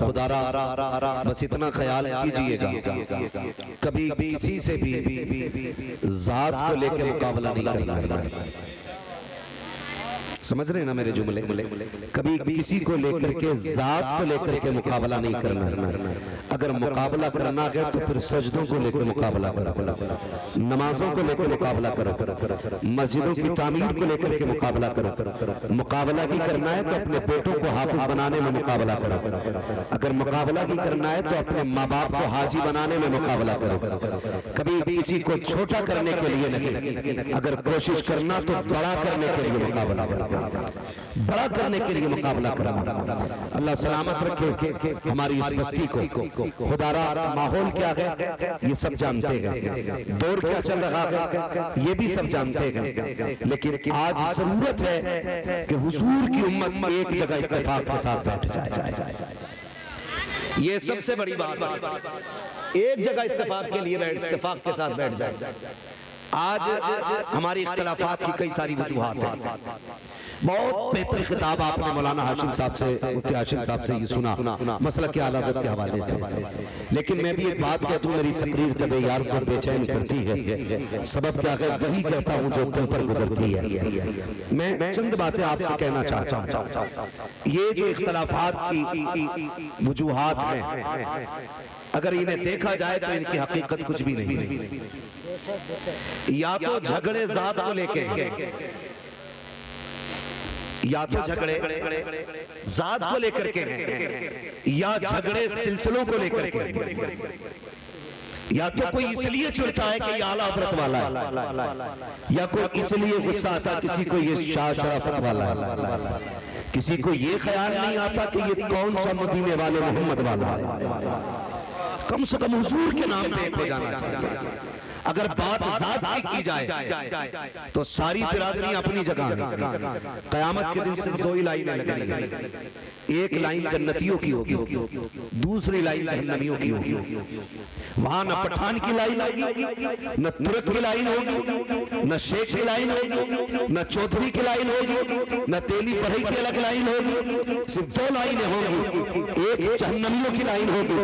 तो खुदारा बस इतना ख्याल कीजिएगा, कभी किसी से भी जात को लेकर मुकाबला नहीं करना है। समझ रहे हैं ना मेरे जुमले? कभी किसी को लेकर के, जात को लेकर के मुकाबला नहीं करना। अगर मुकाबला करना है तो फिर सजदों को लेकर मुकाबला करो, नमाजों को लेकर मुकाबला करो, मस्जिदों की तामीर को लेकर के मुकाबला करो। मुकाबला ही करना है तो अपने बेटों को हाफिज बनाने में मुकाबला करो। अगर मुकाबला ही करना है तो अपने माँ बाप को हाजी बनाने में मुकाबला करो। कभी किसी को छोटा करने के लिए नहीं, अगर कोशिश करना तो बड़ा करने के लिए मुकाबला करो, बड़ा करने के लिए मुकाबला करना। अल्लाह सलामत रखे हमारी इस बस्ती को। खुदारा माहौल क्या है ये सब जानते हैं, दौर क्या चल रहा है ये भी सब जानते हैं, लेकिन आज जरूरत है कि हुजूर की उम्मत एक जगह इत्तेफाक के साथ बैठ जाए। ये सबसे बड़ी बात है, एक जगह इत्तेफाक के लिए इत्तेफाक के साथ बैठ जाए। आज हमारी इख्तिलाफात की कई सारी वजूहात हैं। बहुत बेहतर खिताब आपने मौलाना हाशिम साहब से, मुफ्ती हाशिम साहब से ये सुना मसला के आलादत के हवाले से। लेकिन मैं भी एक बात कहता हूँ, मेरी तकरीर तबे यार को बेचैन करती है। सबब क्या है वही कहता हूँ जो तुम पर गुजरती है। मैं चंद बातें आपसे कहना चाहता हूँ। ये जो इख्तिलाफात की वजूहात हैं, अगर इन्हें देखा जाए तो इनकी हकीकत कुछ भी नहीं है। या तो झगड़े जात को लेके, या तो झगड़े जात को लेकर के हैं, या झगड़े सिलसिलों को लेकर के, या तो कोई इसलिए चिढ़ता है कि ये आला हजरत वाला है, या कोई इसलिए गुस्सा आता किसी को ये शाह शराफत वाला है, किसी को ये ख्याल नहीं आता कि ये कौन सा मदीने वाले मोहम्मद वाला है। कम से कम हुजूर के नाम पे एक हो जाना चाहिए। अगर बात जात की जाए तो सारी बिरादरी अपनी जगह है। कयामत के दिन सिर्फ दो ही लाइनें लगेंगी, एक लाइन जन्नतियों की होगी, दूसरी लाइन जहन्नमियों की होगी। वहां न पठान की लाइन होगी, न तुर्क की लाइन होगी, न शेख की लाइन होगी, न चौधरी की लाइन होगी, न तेली बढ़ई की अलग लाइन होगी। सिर्फ दो लाइनें होंगी, एक जहन्नमियों की लाइन होगी,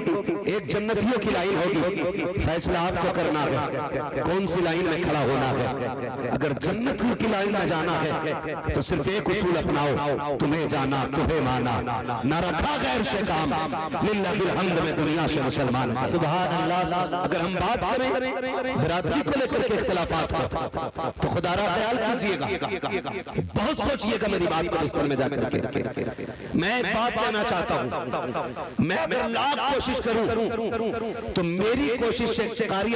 एक जन्नतियों की लाइन होगी। फैसला आपको करना है कौन सी लाइन में खड़ा होना है। अगर जन्नतियों की लाइन में जाना है तो सिर्फ एक उसूल अपनाओ, तुम्हें जाना तुम्हें माना, न रखा गैर से काम, लिल्लाहिल हम्द में दुनिया से मुसलमान। सुभान अल्लाह। अगर हम बात करें बिरादरी को लेकर के इख्तिलाफात का तो खुदारा ख्याल कीजिएगा, बहुत सोचिएगा मेरी बात को बिस्तर में जाकर के। मैं एक बात कहना चाहता हूं, मैं अगर लाख कोशिश करूं तो मेरी कोशिश से कारी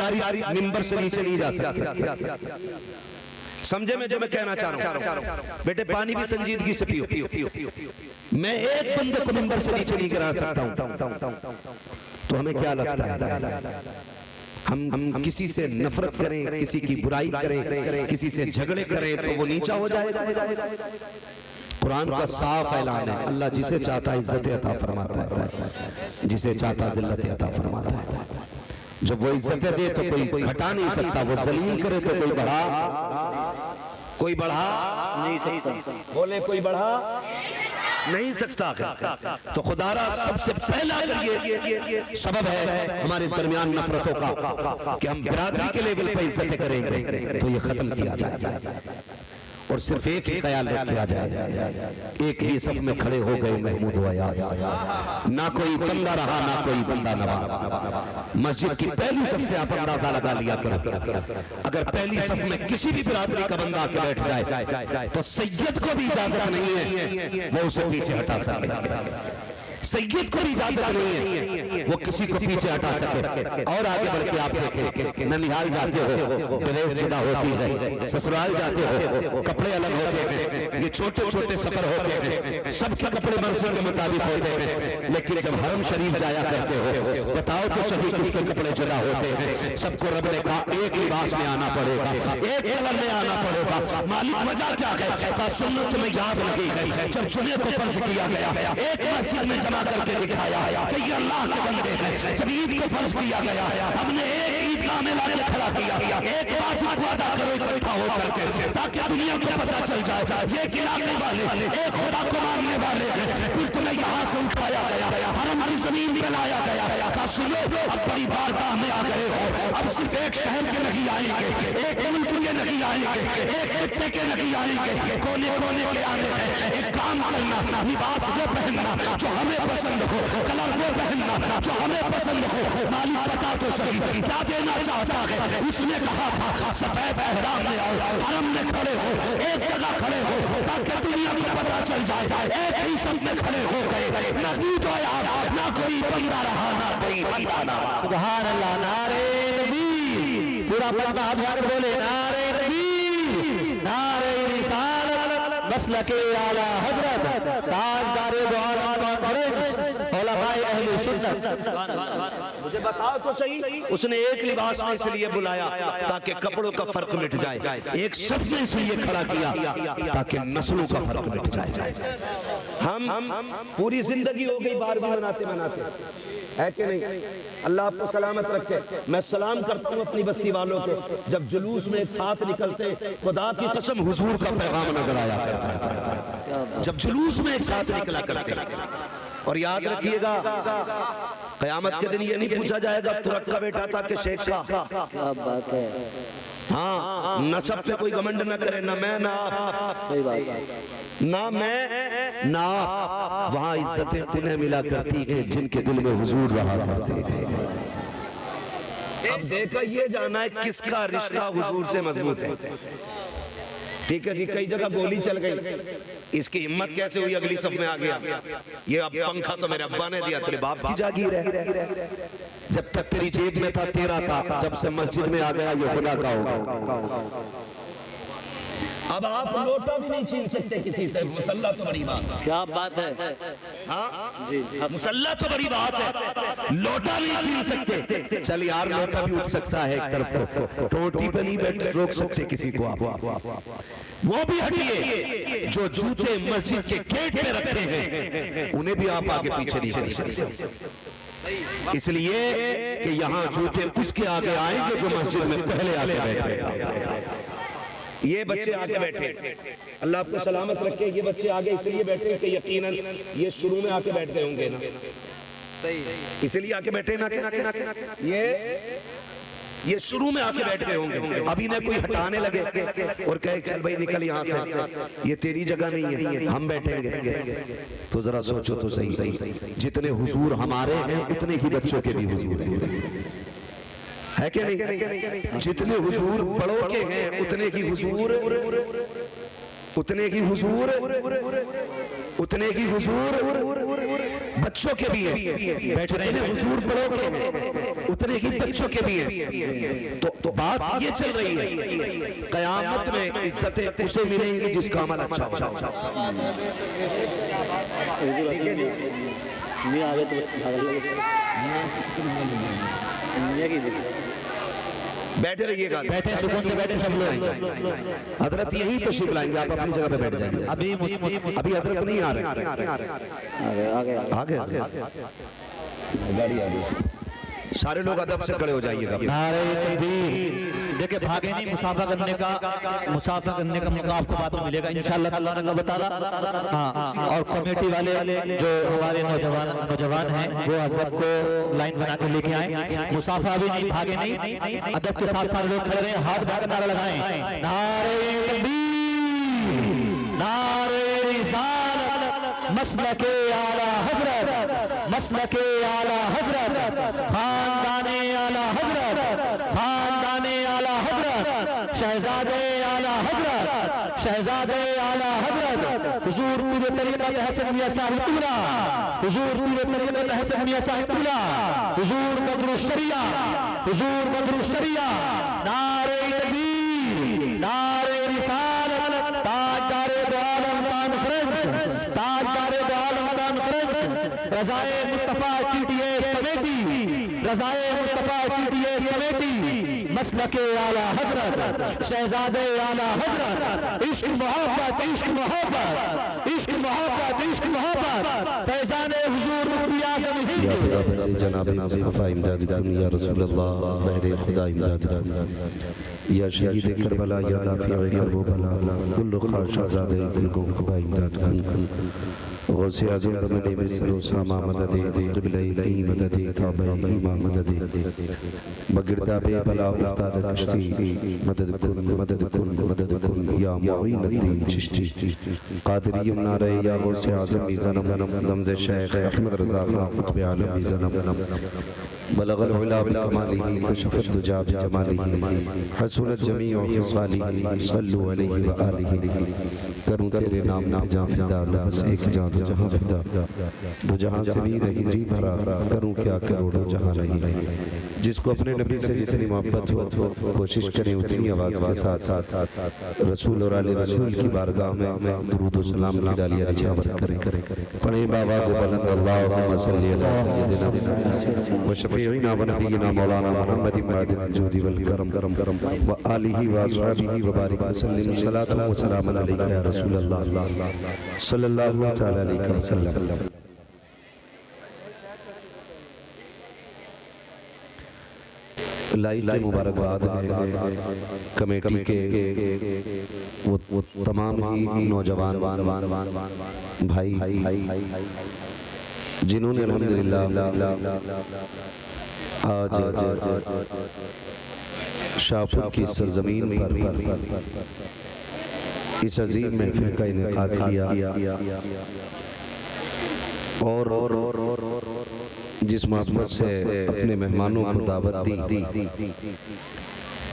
मिंबर से नीचे नहीं जा सकती। समझे मैं जो मैं कहना चाह रहा हूं? बेटे पानी भी संजीदगी से पियो। मैं एक बंदे को मिंबर से नीचे नहीं गिरा सकता हूं। तो हमें क्या लगता है हम किसी से नफरत करें, किसी की बुराई करें, किसी से झगड़े करें तो वो नीचा हो जाएगा? कुरान का साफ ऐलान है, अल्लाह जिसे चाहता इज्जत अता फरमाता है, जिसे चाहता जिल्लत अता फरमाता है। जब वो इज्जत दे तो कोई घटा नहीं सकता, वो जलील करे तो कोई बढ़ा नहीं सकता। बोले कोई बढ़ा नहीं सकता। तो खुदारा सबसे पहला ये सबब है हमारे दरमियान नफरतों का कि हम बिरादरी के लेवल पे इज्जत करेंगे तो ये खत्म किया जाए और सिर्फ एक ही ख्याल रखा जाए, एक ही सफ में खड़े हो गए महमूद व अयाज, ना कोई बंदा रहा ना कोई बंदा नवाज। मस्जिद की पहली सफ से आप अंदाजा लगा लिया करो, अगर पहली सफ में किसी भी बिरादरी का बंदा आके बैठ जाए तो सैयद को भी इजाजत नहीं है वो उसे पीछे हटा सके, सैयद को भी इजाजत नहीं है वो किसी को पीछे हटा सके। और आगे बढ़ के आप देखें, ननिहाल जाते हो ड्रेस जुदा होती है, ससुराल जाते हो कपड़े अलग होते हैं, ये छोटे छोटे सफर होते हैं, सबके कपड़े मर्जी के मुताबिक होते हैं। लेकिन जब हरम शरीफ जाया करते हो बताओ तो सही किसके कपड़े जुदा होते हैं? सबको रब ने कहा एक लिबास में आना पड़ेगा, एक कलर में आना पड़ेगा। मालिक वजह क्या है? का सुन्नत में याद नहीं है, जब जुमे को फर्ज किया गया एक मस्जिद में करके दिखाया कि ये अल्लाह के बंदे हैं। जब ईद को फर्ज किया गया हमने एक ईदगाह में लाके खड़ा किया, एक वाजिब को अदा करो इकट्ठा होकर के, ताकि दुनिया को पता चल जाए ये गिराने वाले एक खुदा को मानने वाले हैं। फिर तुम्हें यहाँ से उठाया गया, हरम की जमीन पे लाया गया। कहा सुनो, अब बड़ी बारगाह में आ गए हो, अब सिर्फ एक शहर के नहीं आएंगे, एक मुल्क के नहीं आएंगे, एक खित्ते के नहीं आएंगे, कोने कोने के आने हैं। एक काम करना, लिबास वो पहनना जो हमें पसंद हो, कलर वो पहनना जो हमें पसंद हो। मालिक बता तो सही क्या देना चाहता है। उसने कहा था सफेद एहराम में आओ, हरम में खड़े हो, एक जगह खड़े हो ताकि दुनिया को पता चल जाए एक ही सब में खड़े हो गए। ना ईद आया, ना कोई बंदा रहा, ना कोई बंदा ना। सुभान अल्लाह, नारे तकबीर। पूरा बंदा हाथ बोले नारे तकबीर, नारे रिसालत, मसलके आला हजरत, ताजदार दो आलम कॉन्फ्रेंस, उलमाए अहले सुन्नत। मुझे बताओ तो सही, उसने एक लिबास में इसलिए बुलाया ताकि कपड़ों का फर्क मिट जाए, एक सफ में इसलिए खड़ा किया ताकि नस्लों का फर्क मिट जाए। हम पूरी जिंदगी हो गई बारगाह बनाते बनाते, है कि नहीं? अल्लाह आपको सलामत रखे। मैं सलाम करता हूँ अपनी बस्ती वालों को, जब जुलूस में एक साथ निकलते, खुदा की कसम हुजूर का पैगाम नजर आया करता है जब जुलूस में एक साथ निकला करते। और याद रखिएगा, कयामत के दिन ये नहीं पूछा जाएगा तुरक का बेटा था कि शेख का। क्या बात है। हाँ, नसब पे कोई घमंड न करे, ना मैं ना आप, सही बात है। ना मैं ना आप। वहाँ इज्जतें उन्हें मिला करती हैं जिनके दिल में हुजूर रहा करते थे। अब देखा ये जाना है किसका रिश्ता हुजूर से मजबूत है। ठीक है जी, कई जगह गोली चल गई, इसकी हिम्मत कैसे हुई अगली सब में आ गया। ये अब पंखा तो मेरे अब्बा ने दिया, तेरे बाप की जागीर है। जब तक तेरी जेब में था तेरा था, जब से मस्जिद में आ गया ये खुदा का होगा। अब आप लोटा भी नहीं छीन सकते किसी से, मुसल्ला तो बड़ी बात है। क्या बात है। हाँ जी, मुसल्ला तो बड़ी बात है, लोटा नहीं छीन सकते। चल यार, लोटा भी उठ सकता है एक तरफ, टोटी पे नहीं बैठ रोक सकते किसी को आप। वो भी हटिए, जो जूते मस्जिद के गेट पे रखे हैं उन्हें भी आप आगे पीछे नहीं कर सकते, इसलिए कि यहाँ जूते उसके आगे आएंगे जो मस्जिद में पहले आके बैठे। ये बच्चे आगे बैठे, अल्लाह आपको सलामत रखे। ये बच्चे आगे इसलिए बैठे कि यकीनन ये शुरू में आके बैठ गए होंगे ना, सही, इसलिए आके बैठे ना। ये शुरू में आके बैठ गए होंगे, अभी ने कोई हटाने लगे और कहे चल भाई निकल यहाँ से, ये तेरी जगह नहीं है, हम बैठेंगे। तो जरा सोचो तो सही, जितने हुजूर हमारे हैं उतने ही बच्चों के भी हुजूर हैं, है कि नहीं? जितने हुजूर बड़ों के हैं उतने की हुजूर बच्चों के भी हैं। जितने हुजूर बड़ों के हैं उतने ही बच्चों के भी हैं। तो बात ये चल रही है, कयामत में इज्जतें उसे मिलेंगी जिसका अमल अच्छा हो। बैठे रहिएगा, बैठे सुकून से बैठे सब लोग। हजरत यही तशरीफ लाएंगे, आप अपनी जगह पे बैठ जाएंगे। अभी हजरत नहीं आ रहे, आ गए गाड़ी आ गई। सारे लोग अदब से खड़े हो जाइएगा। नारे तकबीर। देखिए भागे नहीं, मुसाफा करने का मौका आपको बाद में मिलेगा इंशाअल्लाह ताला ने बताया। हाँ, और कमेटी वाले जो हमारे नौजवान हैं वो हजरत को लाइन बना कर लेके आए। मुसाफा भी नहीं, भागे नहीं, अदब के साथ सारे लोग खड़े रहे, हाथ उठाकर नारा लगाएं, नारे तकबीर, नारे रिसालत, मसलके आला हजरत, मसलके आला हजरत, खानदाने आला हजरत, खानदाने आला हजरत, शहजादे आला हजरत, शहजादे आला हजरत, हुजूर पूरे तरीक़त हसन मियां साहिबुल्लाह, हुजूर पूरे तरीक़त हसन मियां साहिबुल्लाह, हुजूर बदरुश शरिया, हुजूर बदरुश शरिया। नारे तकबीर, नारे रिसालत, ताजदारे दो आलम कॉन्फ्रेंस, ताजदारे दो आलम कॉन्फ्रेंस, रज़ाए मुस्तफा टीटीएस कमेटी, रज़ाए मुस्तफा टीटीएस कमेटी, मसलके आला हजरत, शहजादे आला हजरत, इश्क मोहब्बत, इश्क मोहब्बत, इश्क मोहब्बत, इश्क मोहब्बत, फैज़ाने हुजूर मुफ्ती आज़म हिंद, जनाब मुस्तफा इमदाद या रसूल अल्लाह, बहरे खुदा इमदाद, या शहीद करबला, या दाफिए करबला, कुल्लु खाशाज़ादे कुल को खुदा इमदाद। गौसे आज़म बमने में सरोसमा मदद क़िबला-ए मदद काबा-ए मदद बगिरदा बे बला उस्ताद कश्ती मदद कुन या मुईनुद्दीन चिश्ती क़ादिरी नारे या गौसे आज़म मीज़ानम दमज़े शेख अहमद रज़ा खां क़ुत्ब आलम मीज़ानम बलगल उला बिकमालिही कशफ़त दुजा बिजमालिही हसनत जमीउ ख़िसालिही सल्लु अलैहि व आलिही। करूँ तेरे नाम पे जाँ फिदा, बस एक जाँ दो जहाँ फिदा, दो जहाँ से भी रही जी भरा, करूँ क्या करोड़ों जहाँ रही। जिसको अपने नबी से जितनी मोहब्बत हो कोशिश करें उतनी आवाज़ के साथ रसूल और आले रसूल की बारगाह में दुरूद और सलाम की डालियाँ निछावर करें। पढ़ें बावाज़ बुलंद अल्लाहुम्मा सल्ली अला सय्यिदिना व शफ़ीइना व नबीना मौलाना मुहम्मदिन मादिल जूदी वल करम व आलिही व अस्हाबिही व बारिक व सल्लिम सलातु व सलामन अलैका या रसूल अल्लाह सल्लल्लाहु तआला अलैहि वसल्लम। लाइट की मुबारकबाद है कमेटी के वो तमाम ही नौजवान भाई जिन्होंने अल्हम्दुलिल्लाह आज शाहपुर की सरजमीन पर इस अजीम महफिल का इनेकाद किया और जिस मोहब्बत से अपने मेहमानों को दावत दी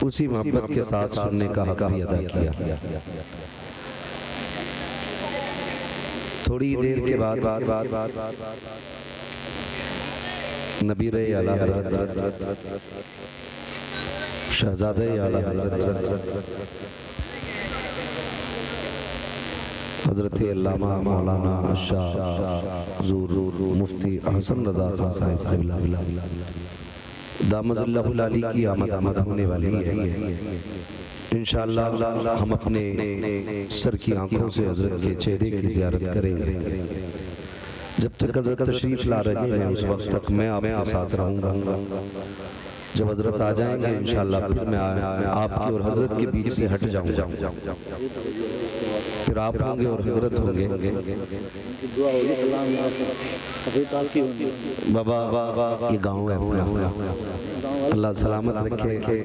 उसी मोहब्बत के साथ सुनने का हक भी अदा किया। थोड़ी देर के बाद नबीरे आला हज़रत शहज़ादे आला हज़रत हज़रत अल्लामा मौलाना शाह हुज़ूर मुफ्ती अहसन रज़ा खां साहिब दामज़ल्लाहुल आली की आमद होने वाली है। इंशाअल्लाह हम अपने सर की आंखों से हज़रत के चेहरे की ज़ियारत करेंगे। जब तक हज़रत तशरीफ़ ला रहे हैं उस वक्त तक मैं आपके साथ रहूँगा। जब हज़रत आ जाएंगे इंशाअल्लाह फिर मैं आपके और हज़रत के बीच से हट जाऊँगा, फिर आप होंगे और हज़रत होंगे। बाबा ये गाँव है अपना, अल्लाह सलामत रखे।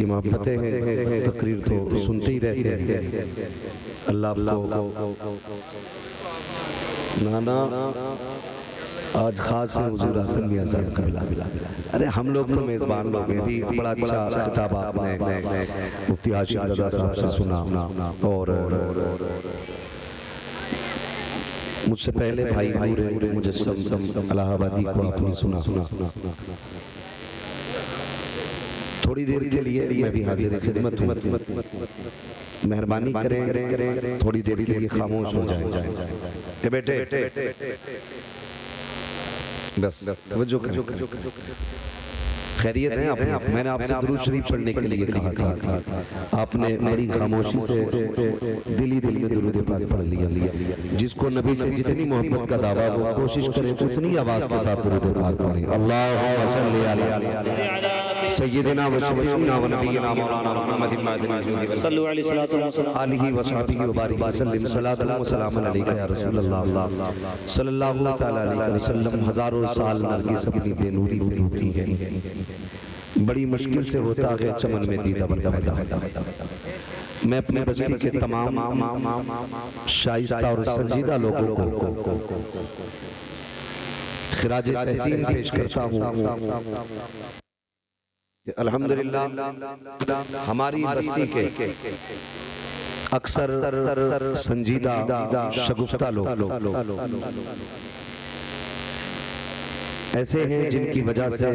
ये मोहब्बतें हैं, तकरीर तो सुनते ही रहते हैं। अल्लाह आपको नाना आज खास है हुजूर हसन मियां साहब का मिला। अरे हम लोग तो मेज़बान लोग हैं भी। बड़ा अच्छा खिताब आपने मुफ्ती हाशिम रज़ा साहब से सुना और मुझसे पहले भाई नूर मुजस्सम इलाहाबादी को आपने सुना। थोड़ी देर के लिए मैं भी हाजिर खिदमत हूँ, मेहरबानी करें थोड़ी देर के लिए खामोश हो जाए। बेटे बस तवज्जो करें। खैरियत है आप? मैंने आपसे दुरूद शरीफ पढ़ने के लिए कहा था, आपने बड़ी खामोशी से दिल में दुरूद पाक पढ़ लिया। जिसको नबी से जितनी मोहब्बत का दावा हो कोशिश करें उतनी आवाज के साथ दुरूद पाक पढ़ें। अल्लाहुम्मा सल्ली अला सय्यिदिना व शफीइना व नबीना मौलाना मुहम्मदिन सल्लल्लाहु अलैहि व सल्लम व बारिक व सल्लिम सलातु व सलामन अलैका या रसूल अल्लाह सल्लल्लाहु तआला अलैहि वसल्लम। हजारों साल नरगिस अपनी बेनूरी में रोती है, बड़ी मुश्किल से होता है चमन में दीदा पैदा। मैं अपने बस्ती के तमाम शाइस्ता और संजीदा लोगों को खिराज तहसीन पेश करता हूँ। अल्हम्दुलिल्लाह हमारी बस्ती के अक्सर संजीदा शगुफ्ता लोग ऐसे हैं जिनकी वजह से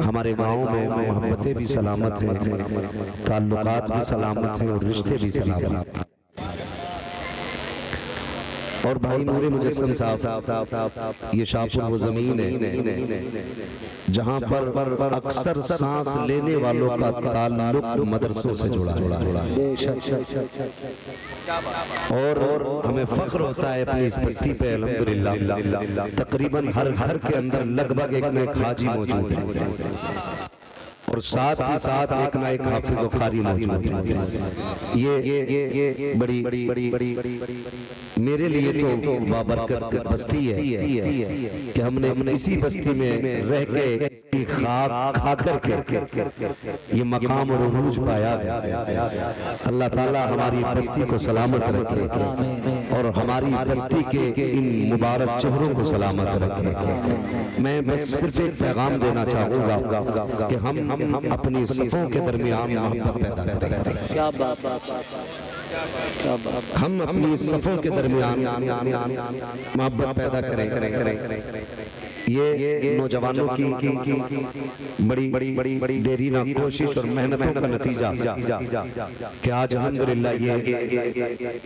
हमारे गांव में मोहब्बतें भी सलामत हैं, ताल्लुकात भी सलामत हैं और रिश्ते भी सलामत हैं। और भाई नूरे मुजस्सम साहब, ये शाहपुर वो जमीन है जहाँ पर अक्सर सांस लेने वालों का ताल्लुक मदरसों से जुड़ा है। और हमें फख्र होता है अपनी इस बस्ती पे अल्हम्दुलिल्लाह तकरीबन हर घर के अंदर लगभग एक न एक हाजी मौजूद है और साथ ही साथ एक ना एक हाफिज और कारी मौजूद है। ये बड़ी मेरे लिए तो बाबरकत बस्ती है कि हमने इसी बस्ती में रह के इसकी खाक खा करके ये मकाम और उरूज पाया है। अल्लाह ताला हमारी बस्ती को सलामत रखे और हमारी बस्ती के इन मुबारक चेहरों को सलामत रखे। मैं बस सिर्फ एक पैगाम देना चाहूँगा कि हम अपनी सफ़ों के दरमियान मोहब्बत पैदा करें। क्या बात, हम अपनी सफ़ों के दरमियान मोहब्बत पैदा करें। ये नौजवानों की बड़ी देरीना कोशिश और मेहनतों का नतीजा कि आज अल्हम्दुलिल्लाह ये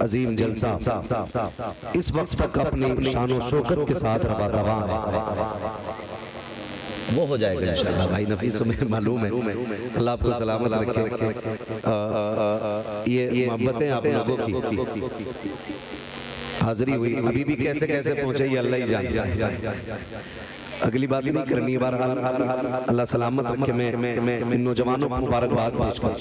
अजीम जलसा इस वक्त तक अपनी शान और शौकत के साथ रवा दवा है। वो हो जाएगा इंशाअल्लाह। भाई नफीस में मालूम है, अल्लाह आपको सलामत रखे। ये मोहब्बतें आप लोगों की हाजिरी हुई, अभी भी कैसे कैसे पहुंचे ये अल्लाह ही जानता है। अगली बात नहीं करनी, बार अल्लाह सलामत रखे। मैं इन नौजवानों को मुबारकबाद पेश करता हूं।